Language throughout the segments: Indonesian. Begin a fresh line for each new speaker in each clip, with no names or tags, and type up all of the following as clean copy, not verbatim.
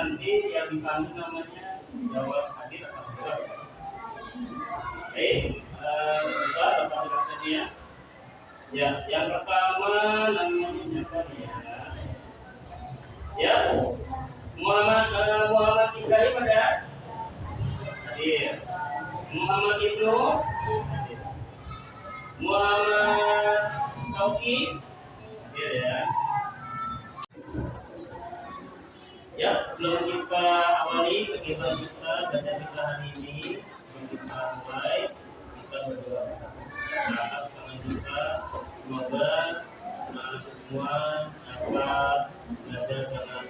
nanti yang dipanggil namanya jawab hadir atau tidak. Baik, sebentar Bapak tersedia. Ya, yang pertama namanya siapa dia? Ya, Muhammad Ibrahim ada? Hadir. Muhammad Ibnu hadir. Muhammad Sauki hadir ya. Ya, sebelum kita awali kegiatan kita baca kita hari ini, sebelum kita mulai, kita berdoa bersama. Nah, tangan kita, semoga anak-anak semua dapat belajar dengan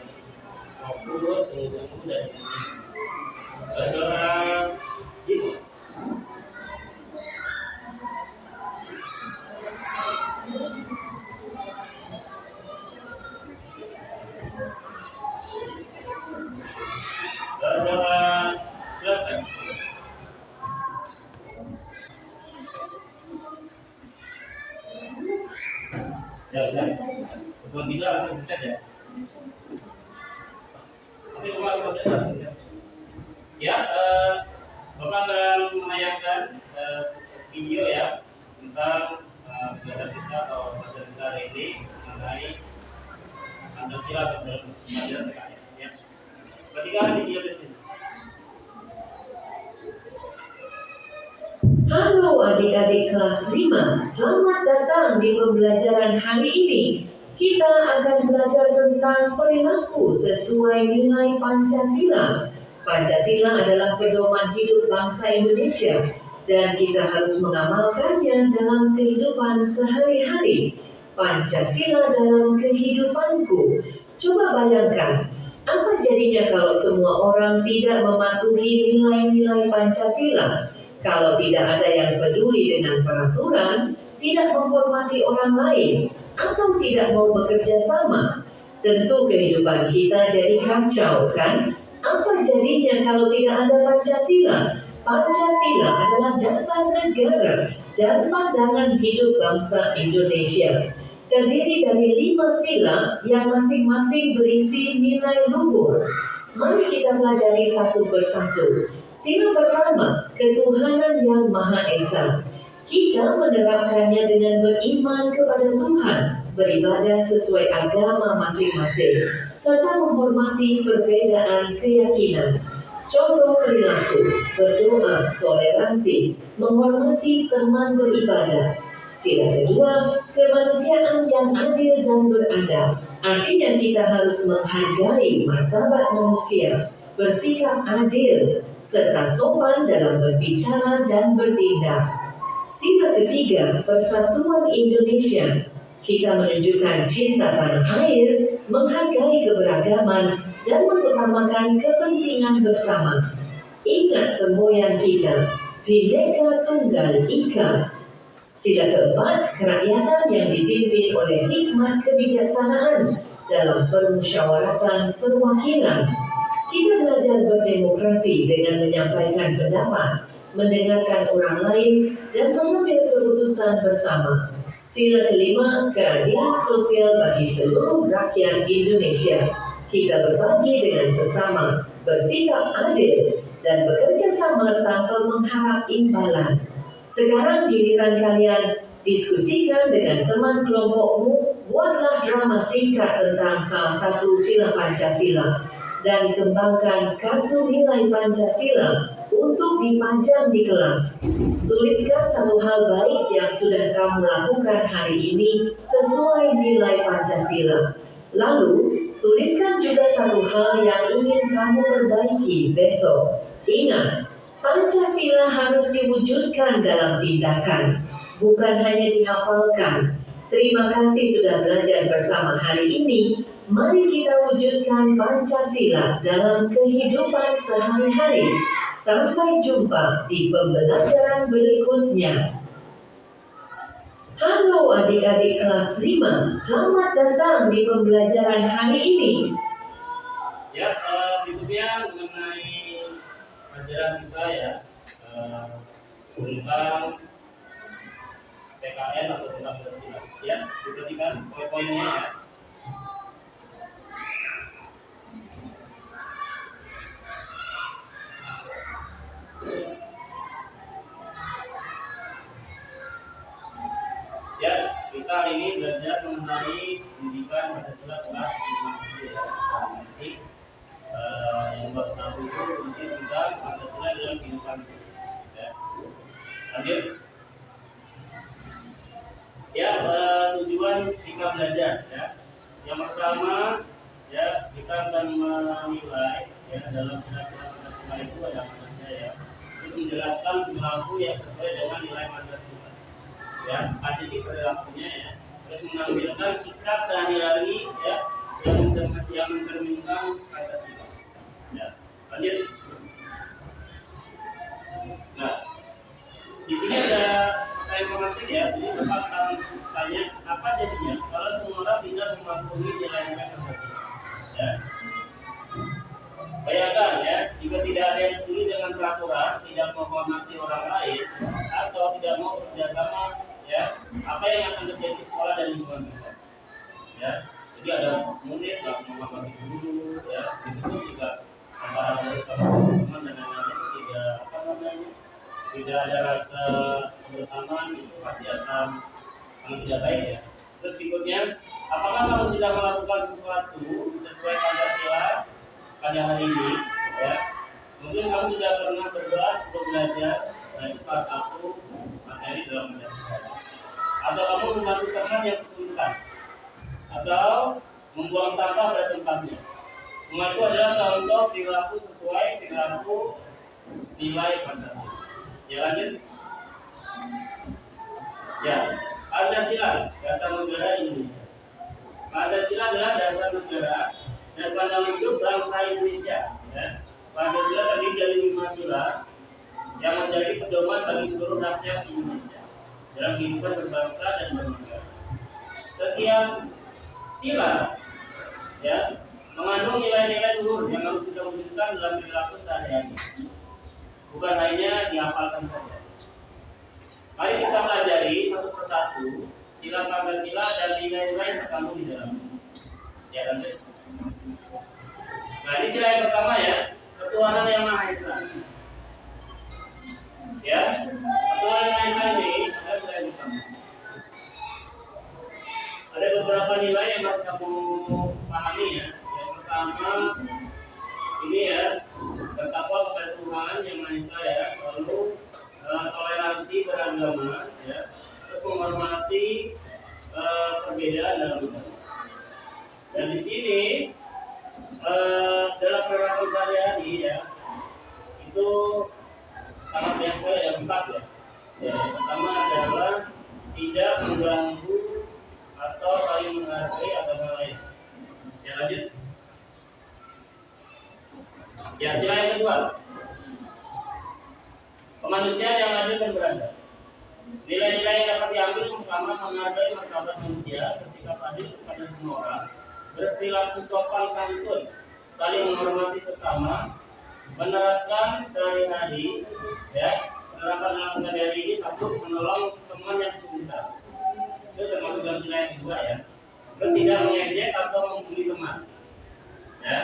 fokus, sungguh-sungguh dan ini. Saudara Ibu. Selesai. Ya, bisa. Kalau bisa langsung pencet ya. Tapi kalau langsung pencet. Ya, Bapak akan menayangkan video ya tentang belajar kita atau belajar kita hari ini mengenai Pancasila dan belajar PKN. Ya. Perhatikan video ini.
Halo adik-adik kelas 5, selamat datang di pembelajaran hari ini. Kita akan belajar tentang perilaku sesuai nilai Pancasila. Pancasila adalah pedoman hidup bangsa Indonesia dan kita harus mengamalkannya dalam kehidupan sehari-hari. Pancasila dalam kehidupanku. Coba bayangkan, apa jadinya kalau semua orang tidak mematuhi nilai-nilai Pancasila? Kalau tidak ada yang peduli dengan peraturan, tidak menghormati orang lain, atau tidak mau bekerja sama, tentu kehidupan kita jadi kacau, kan? Apa jadinya kalau tidak ada Pancasila? Pancasila adalah dasar negara dan pandangan hidup bangsa Indonesia. Terdiri dari 5 sila yang masing-masing berisi nilai luhur. Mari kita pelajari satu persatu. Sila pertama, ketuhanan yang Maha Esa. Kita menerapkannya dengan beriman kepada Tuhan, beribadah sesuai agama masing-masing, serta menghormati perbedaan keyakinan. Contoh perilaku, berdoa, toleransi, menghormati teman beribadah. Sila kedua, kemanusiaan yang adil dan beradab. Artinya kita harus menghargai martabat manusia, bersikap adil, serta sopan dalam berbicara dan bertindak. Sila ketiga, persatuan Indonesia. Kita menunjukkan cinta tanah air, menghargai keberagaman, dan mengutamakan kepentingan bersama. Ingat semboyan kita, Bhinneka Tunggal Ika. Sila keempat, kerakyatan yang dipimpin oleh hikmat kebijaksanaan dalam permusyawaratan perwakilan. Kita belajar berdemokrasi dengan menyampaikan pendapat, mendengarkan orang lain, dan mengambil keputusan bersama. Sila kelima, keadilan sosial bagi seluruh rakyat Indonesia. Kita berbagi dengan sesama, bersikap adil, dan bekerja sama tanpa mengharap imbalan. Sekarang giliran kalian diskusikan dengan teman kelompokmu, buatlah drama singkat tentang salah satu sila Pancasila dan kembangkan kartu nilai Pancasila untuk dipajang di kelas. Tuliskan satu hal baik yang sudah kamu lakukan hari ini sesuai nilai Pancasila. Lalu, tuliskan juga satu hal yang ingin kamu perbaiki besok. Ingat, Pancasila harus diwujudkan dalam tindakan, bukan hanya dihafalkan. Terima kasih sudah belajar bersama hari ini. Mari kita wujudkan Pancasila dalam kehidupan sehari-hari. Sampai jumpa di pembelajaran berikutnya. Halo adik-adik kelas 5, selamat datang di pembelajaran hari ini.
Ya, berikutnya mengenai pelajaran kita ya tentang PKN atau tentang Pancasila. Ya, diperhatikan poin-poinnya ya. Jadi yang bersatu itu mesti tentang Pancasila dalam kehidupan. Ya. Lanjut. Ya, tujuan kita belajar. Ya. Yang pertama, ya kita akan menilai ya dalam sila-sila Pancasila itu ada apa ya. Itu menjelaskan perilaku yang sesuai dengan nilai Pancasila. Ya, sih perilakunya ya. Terus menampilkan sikap sehari-hari ya yang mencerminkan Pancasila. Ya, lanjut. Nah, di sini ada pertanyaan pemantik ya. Jadi Bapak akan tanya apa jadinya kalau semua orang tidak mematuhi nilai-nilai Pancasila. Ya. Bayangkan ya, jika tidak ada yang peduli dengan peraturan, tidak menghormati orang lain, atau tidak mau bekerjasama, ya, apa yang akan terjadi di sekolah dan lingkungan kita? Ya, jadi ada murid nggak menghormati guru, ya, itu juga antara murid sama teman dan lain-lain tidak apa namanya, tidak ada rasa kebersamaan, itu pasti akan sangat tidak baik ya. Terus berikutnya, apakah kamu sudah melakukan sesuatu sesuai Pancasila pada hari ini? Ya, mungkin kamu sudah pernah berdoa sebelum belajar, nah itu salah satu materi dalam Pancasila. Atau kamu membantu teman yang kesulitan, atau membuang sampah pada tempatnya. Semua itu adalah contoh perilaku sesuai perilaku nilai Pancasila. Ya lanjut. Ya, Pancasila dasar negara Indonesia. Pancasila adalah dasar negara dan pandangan hidup bangsa Indonesia. Ya. Pancasila terdiri dari 5 sila yang menjadi pedoman bagi seluruh rakyat Indonesia dalam kehidupan berbangsa dan bernegara. Setiap sila ya mengandung nilai-nilai luhur yang harus kita wujudkan dalam perilaku sehari-hari. Bukan hanya dihafalkan saja. Mari kita pelajari satu persatu sila Pancasila dan nilai-nilai yang terkandung di dalamnya. Ya, lanjut. Nah, ini sila yang pertama ya, ketuhanan yang Maha Esa. Ya, ketuhanan yang Maha Esa ini adalah sila yang pertama. Ada beberapa nilai yang harus kamu pahami ya. Yang pertama ini ya, bertakwa kepada Tuhan yang Maha Esa ya, lalu toleransi beragama ya, terus menghormati perbedaan dalam agama. Dan di sini dalam perilaku sehari-hari ya itu sangat biasa ya, 4 ya. Yang pertama adalah tidak mengganggu atau saling menghargai agama lain. Ya lanjut. Ya sila yang kedua, kemanusiaan yang adil dan beradab. Nilai-nilai yang dapat diambil pertama menghargai martabat manusia, bersikap adil kepada semua orang, berperilaku sopan santun, saling menghormati sesama, menerapkan sehari-hari, ya, menerapkan dalam sehari-hari ini satu menolong teman yang kesulitan. Itu termasuk dalam sila yang kedua ya. Tidak mengejek atau membuli teman, ya.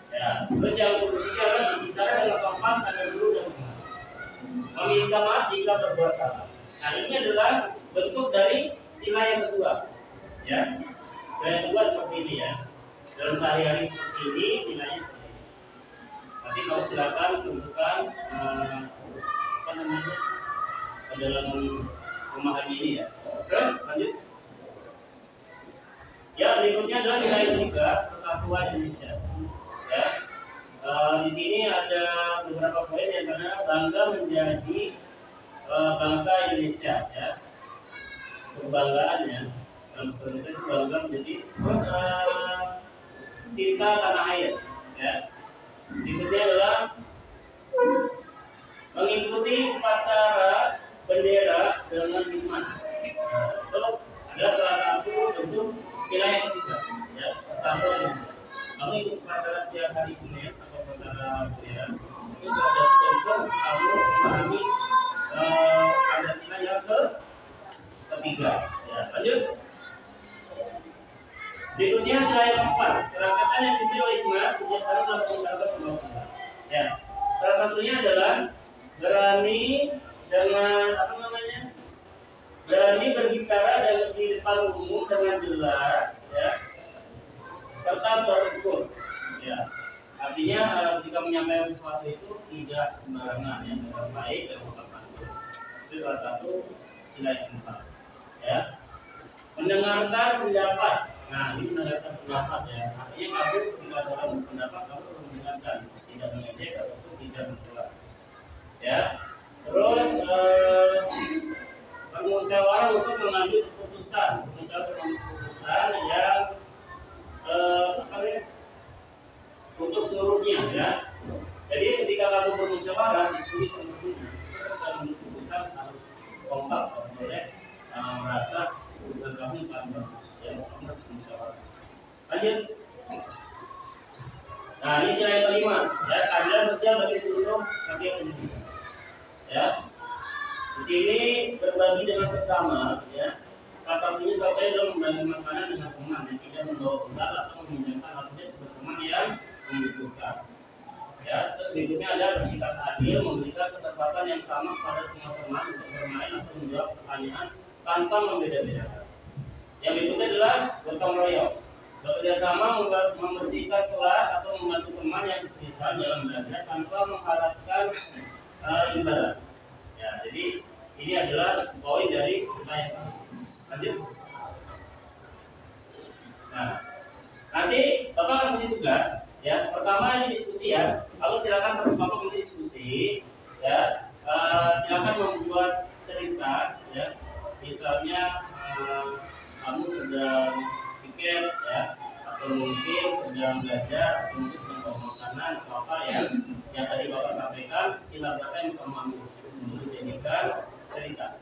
Ya. Terus yang ketiga adalah berbicara dengan sopan pada guru dan teman. Meminta maaf jika berbuat salah. Nah ini adalah bentuk dari sila yang kedua, ya. Sila yang kedua seperti ini ya. Dalam sehari-hari seperti ini, nilainya seperti ini. Nanti kamu silakan tentukan apa namanya dalam memahami ini ya. Terus lanjut. Ya berikutnya adalah sila yang ketiga, persatuan Indonesia. Ya. Di sini ada beberapa poin yang karena bangga menjadi bangsa Indonesia ya, kebanggaannya dalam sejarah itu bangga menjadi terus cinta tanah air ya. Berikutnya adalah mengikuti upacara bendera dengan hikmat. Itu adalah salah satu bentuk sila yang ketiga ya, persatuan Indonesia. Kamu ikut upacara setiap hari Senin atau upacara bendera itu salah satu bentuk kamu memahami Pancasila yang ketiga. Ya, lanjut. Berikutnya sila yang keempat, kerangkaan yang dipimpin oleh hikmat kebiasaan dalam persahabatan kebangsaan. Ya, salah satunya adalah berani dengan apa namanya? Berani berbicara di depan umum dengan jelas, ya. Serta berukur Ya, artinya ketika menyampaikan sesuatu itu tidak sembarangan, yang baik dan sopan santun. Itu salah satu sila yang keempat. Ya, mendengarkan pendapat. Nah, ini mendengarkan pendapat ya. Artinya kamu ketika dalam pendapat kamu selalu mendengarkan, tidak mengejek ataupun tidak mencela. Ya, terus bermusyawarah untuk mengambil keputusan, yang untuk seluruhnya ya. Jadi ketika kamu bermusyawarah diskusi sama teman, dalam keputusan harus kompak, boleh merasa keputusan kamu akan bagus ya, kamu harus bermusyawarah. Lanjut. Nah, ini sila yang kelima ya, keadilan sosial bagi seluruh rakyat Indonesia. Ya, di sini berbagi dengan sesama ya. Salah satunya contohnya adalah membagi makanan dengan teman yang tidak membawa bekal atau meminjamkan alatnya sebagai teman yang membutuhkan. Ya, terus berikutnya ada bersikap adil, memberikan kesempatan yang sama kepada semua teman untuk bermain atau menjawab pertanyaan tanpa membeda-bedakan. Yang berikutnya adalah gotong royong, bekerja sama membersihkan kelas atau membantu teman yang kesulitan dalam belajar tanpa mengharapkan imbalan. Ya, jadi ini adalah poin dari saya. Lanjut. Nah, nanti Bapak akan kasih tugas. Ya, pertama ini diskusi ya. Lalu silakan satu kelompok untuk diskusi. Ya, silakan membuat cerita. Ya, misalnya kamu sedang pikir ya, atau mungkin sedang belajar, atau mungkin sedang bawa makanan atau apa ya. Yang tadi Bapak sampaikan, silakan yang kamu ambil untuk dijadikan cerita.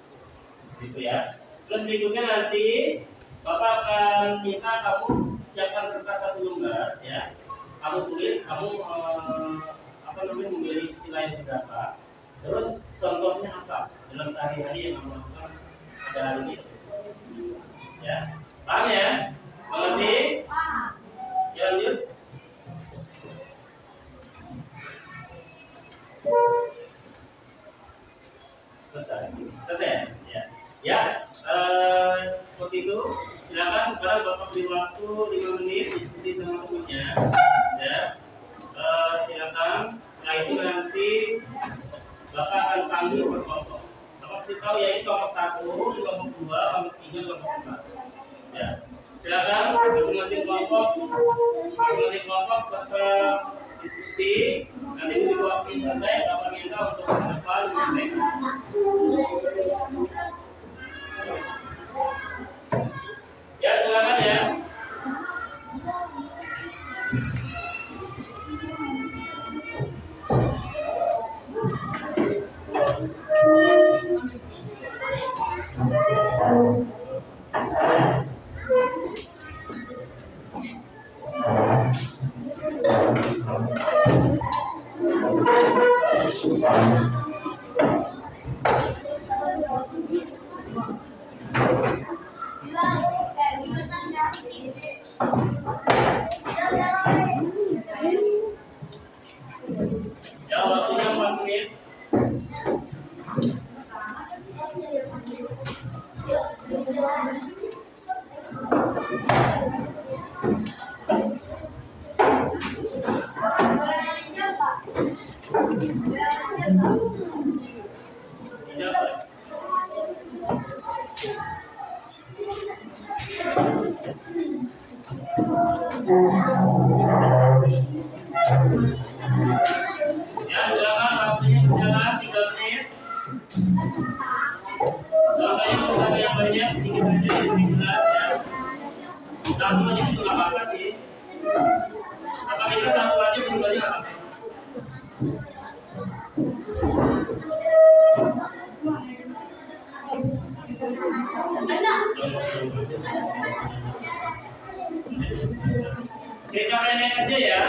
Gitu ya. Terus berikutnya nanti Bapak akan minta kamu siapkan kertas satu lembar ya. Kamu tulis kamu memilih sila yang berapa. Terus contohnya apa dalam sehari-hari yang kamu lakukan pada hari ini. Ya. Paham ya? Mengerti? Ya, lanjut. Selesai ya. Ya, seperti itu. Silakan sekarang Bapak beri waktu 5 menit diskusi sama temannya. Ya, silakan. Setelah itu nanti Bapak akan panggil per kelompok. Bapak kasih tahu ya, ini kelompok 1, kelompok 2, kelompok 3, kelompok 4. Ya, silakan masing-masing kelompok diskusi. Nanti begitu waktu selesai, Bapak minta untuk depan menyampaikan. Ya, silakan ya. Ya, waktunya 4 menit. Ya, silakan waktunya berjalan 3 menit. Kalau kalian usaha yang banyak, sedikit aja lebih jelas ya. Satu aja itu nggak apa-apa sih. Apa kita satu aja jumlahnya nggak apa-apa. Cerita pendek aja ya.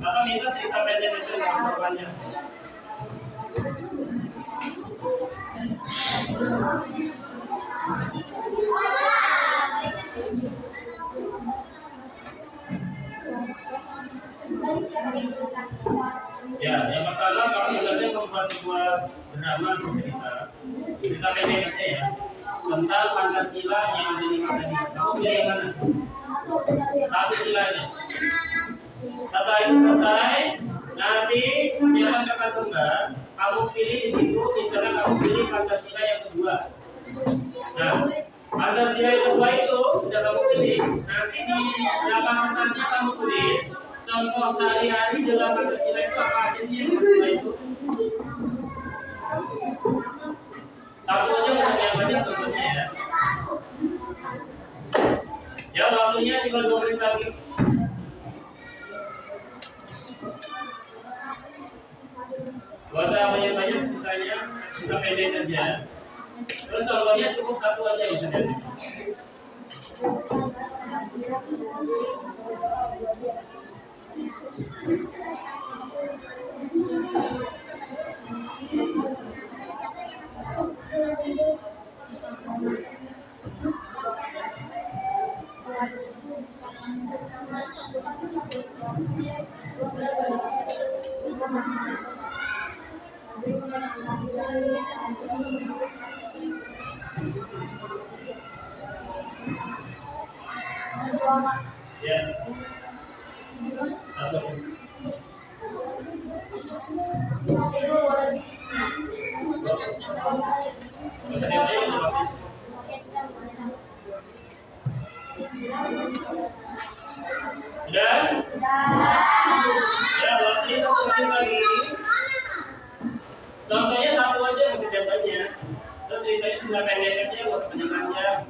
Apa minta cerita pendek aja nggak usah panjang. Ya, yang pertama kamu tugasnya membuat sebuah drama atau cerita pendek aja ya, tentang Pancasila yang ada di mana. Kamu pilih yang mana? Satu silanya. Satu setelah itu selesai, nanti silakan kakak Sembah, kamu pilih di situ, misalnya kamu pilih Pancasila yang kedua. Nah, Pancasila yang kedua itu sudah kamu pilih. Nanti di belakang kertasnya kamu tulis contoh sehari-hari dalam Pancasila itu apa aja sih yang kedua itu. Satu aja bisa yang banyak contohnya ya. Ya waktunya tinggal 2 menit lagi. Gak usah banyak-banyak ceritanya, kita pendek aja. Terus contohnya cukup satu aja bisa jadi. Ya. Satu. Bisa diapain ya, Pak? Udah? Ya, waktunya 1 menit lagi. Contohnya satu aja masih jawabannya. Terus ceritanya tinggal pendek aja, nggak usah panjang-panjang.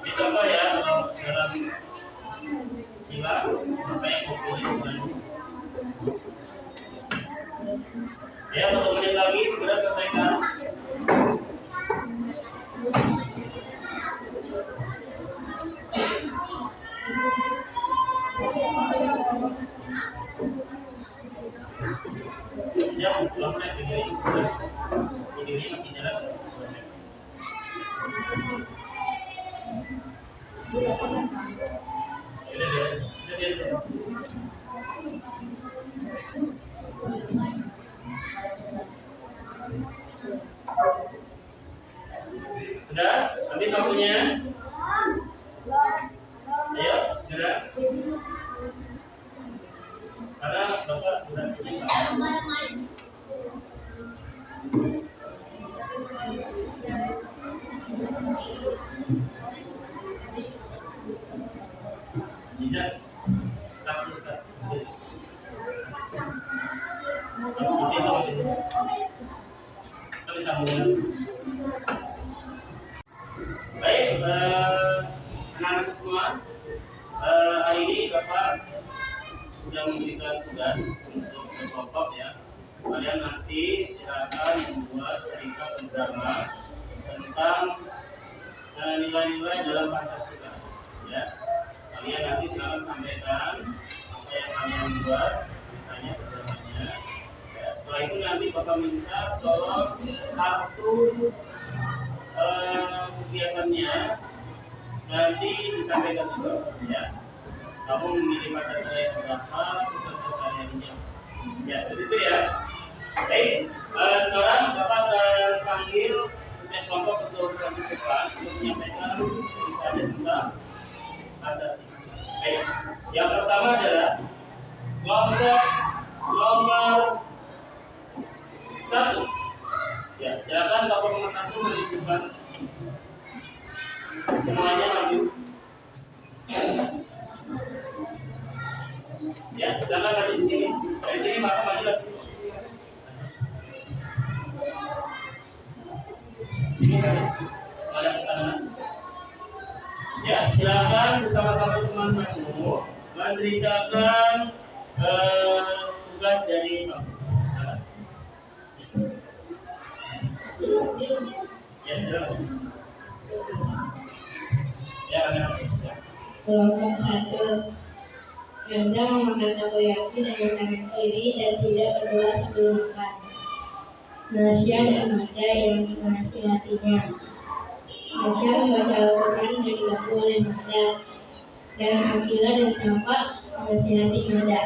Ini contoh ya dalam sila apa yang mau pilih. Ya 1 menit lagi segera selesaikan. Ya, belum cek ini masih jalan. Sudah? Habis waktunya? Ayo, segera. Karena Bapak durasinya bisa kasih Kak. Baik, anak-anak semua, hari ini Bapak sudah memberikan tugas untuk kelompok ya. Kalian nanti silakan membuat cerita drama tentang nilai-nilai dalam Pancasila ya. Kalian nanti silakan sampaikan apa yang kalian buat ceritanya dramanya ya. Setelah itu nanti Bapak minta tolong kartu kegiatannya nanti disampaikan juga ya. Kamu memilih Pancasila yang berapa, contoh sehari-harinya ya, seperti itu ya. Baik, sekarang Bapak akan panggil setiap kelompok untuk ke depan untuk menyampaikan ceritanya tentang Pancasila. Baik, yang pertama adalah kelompok nomor 1. Ya, silakan kelompok nomor 1 maju ke depan. Semuanya maju. Ya, silakan maju di sini. Dari sini masa maju ke sini. Sini ada pesanan. Ya, silakan bersama-sama teman-temanmu menceritakan tugas dari Pak. Ya, silakan. Ya,
Kelompok 1. Anda memakan takoyaki dengan tangan kiri dan tidak berdoa sebelum makan. Nasya dan Mada yang menasihatinya. Nasya membaca Al-Quran dan dibantu oleh Mada, dan Akila dan Safa menasihati Mada.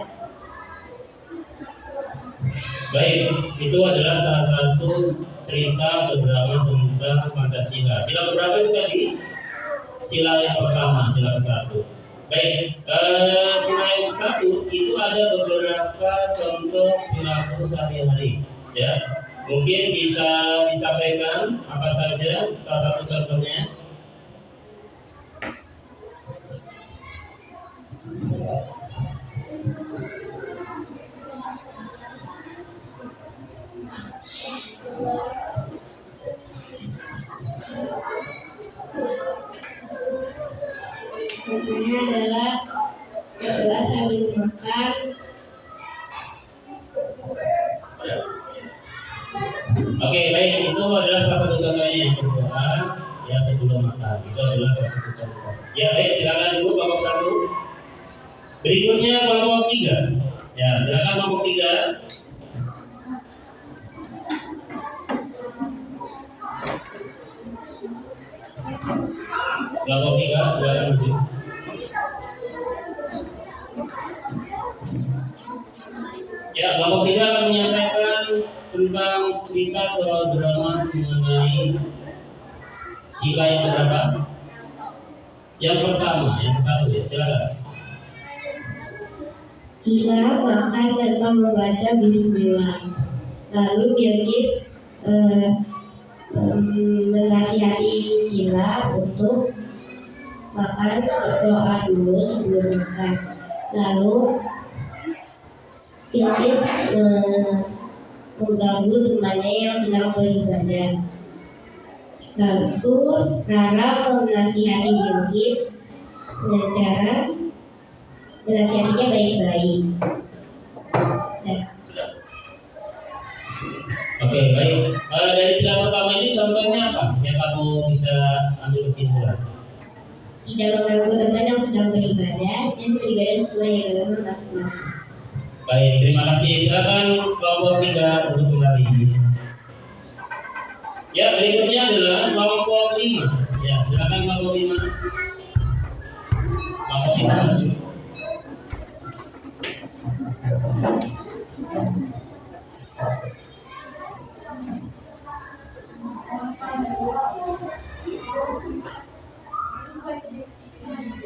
Baik, itu adalah salah satu cerita berdrama tentang Pancasila. Sila berapa itu tadi? Sila yang pertama, sila ke-1. Baik, sila yang ke-1 itu ada beberapa contoh perilaku sehari-hari. Ya, mungkin bisa disampaikan apa saja salah satu contohnya.
Contohnya adalah berdoa sambil makan.
Oke, baik, itu adalah salah satu contohnya yang berdoa ya sebelum makan. Itu adalah salah satu contoh. Ya, baik, silakan dulu kelompok 1. Berikutnya kelompok 3. Ya, silakan kelompok 3. Kelompok 3, silakan maju. Ya, kelompok 3 akan menyampaikan tentang cerita atau drama mengenai sila yang berapa? Yang pertama, yang ke-1 ya, silakan.
Sila makan tanpa membaca bismillah. Lalu Bilqis menasihati Cila untuk makan, berdoa dulu sebelum makan. Lalu Bilqis mengganggu temannya yang sedang beribadah. Lalu Rara menasihati Bilqis dengan cara menasihatinya baik-baik.
Oke, baik. Dari sila pertama ini contohnya apa yang kamu bisa ambil kesimpulan?
Tidak mengganggu teman yang sedang beribadah dan beribadah sesuai agama masing-masing.
Baik, terima kasih. Silakan kelompok 3 duduk kembali. Ya, berikutnya adalah kelompok 5. Ya, silakan kelompok 5. Kelompok 5 maju.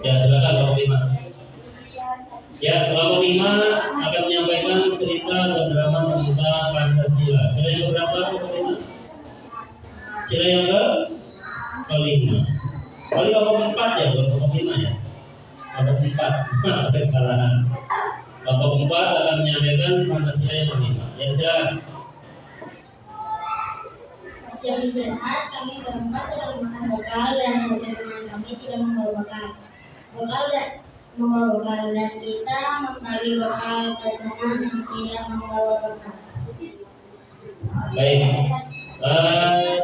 Ya, silakan kelompok 5. Ya, kelompok 5 akan menyampaikan cerita dan drama tentang Pancasila. Sila yang berapa kelompok 5? Sila yang kelima. Kali kelompok 4 ya, bukan kelompok 5 ya. Kelompok 4. Ada kesalahan. Kelompok 4 akan menyampaikan Pancasila yang kelima. Ya, silakan.
Jam istirahat kami berempat sedang makan bekal dan teman kami tidak membawa bekal. Membawa bekal dan kita membagi bekal ke teman yang tidak membawa bekal.
Baik.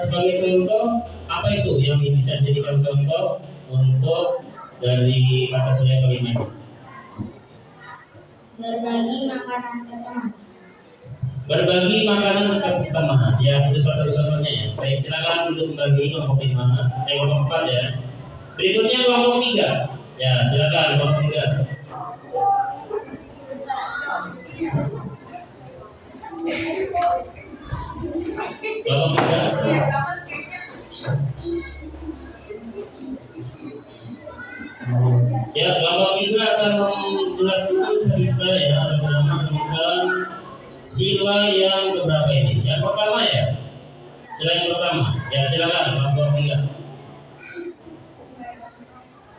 Sebagai contoh, apa itu yang bisa dijadikan contoh untuk dari Pancasila yang kelima ini?
Berbagi makanan ke teman.
Berbagi makanan ke teman. Ya, itu salah satu contohnya ya. Baik, silakan duduk kembali kelompok 5, kelompok 4 ya. Berikutnya kelompok 3. Ya, silakan kelompok 3. Kelompok 3, silakan. Ya, kelompok 3 akan menjelaskan cerita ya tentang sila yang beberapa ini. Yang pertama ya, sila yang pertama. Ya, silakan kelompok 3.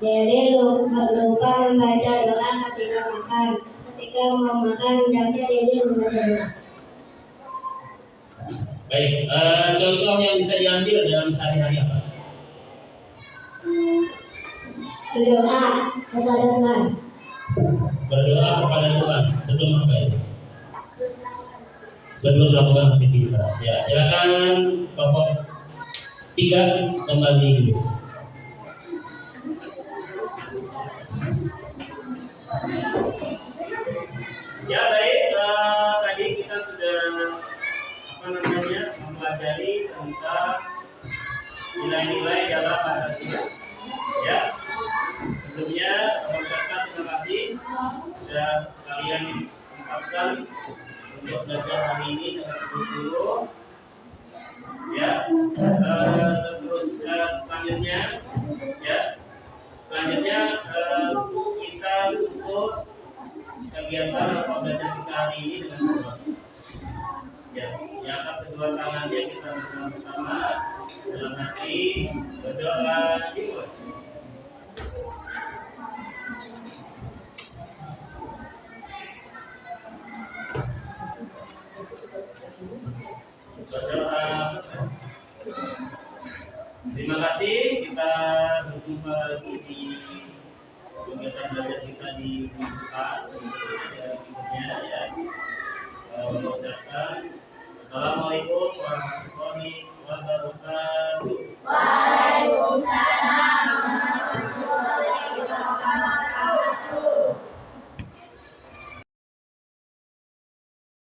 Dede lupa membaca doa ketika makan. Ketika mau makan, hendaknya Dede membaca doa.
Baik, contoh yang bisa diambil dalam sehari-hari apa?
Berdoa kepada Tuhan.
Berdoa kepada Tuhan sebelum apa itu? Sebelum melakukan aktivitas. Ya, silakan kelompok 3 kembali dulu. Ya, baik, tadi kita sudah mempelajari tentang nilai-nilai dalam Pancasila. Ya, sebelumnya mengucapkan terima kasih sudah kalian sempatkan untuk belajar hari ini dengan sungguh-sungguh. Ya, selanjutnya, ya, selanjutnya kita tutup kegiatan atau belajar kita hari ini dengan berdoa. Ya, yang kedua tangannya kita berdoa bersama dalam hati berdoa dimulai. Berdoa selesai. Terima kasih, kita berjumpa lagi di kegiatan belajar kita di depan berikutnya ya. Mengucapkan Assalamualaikum warahmatullahi wabarakatuh.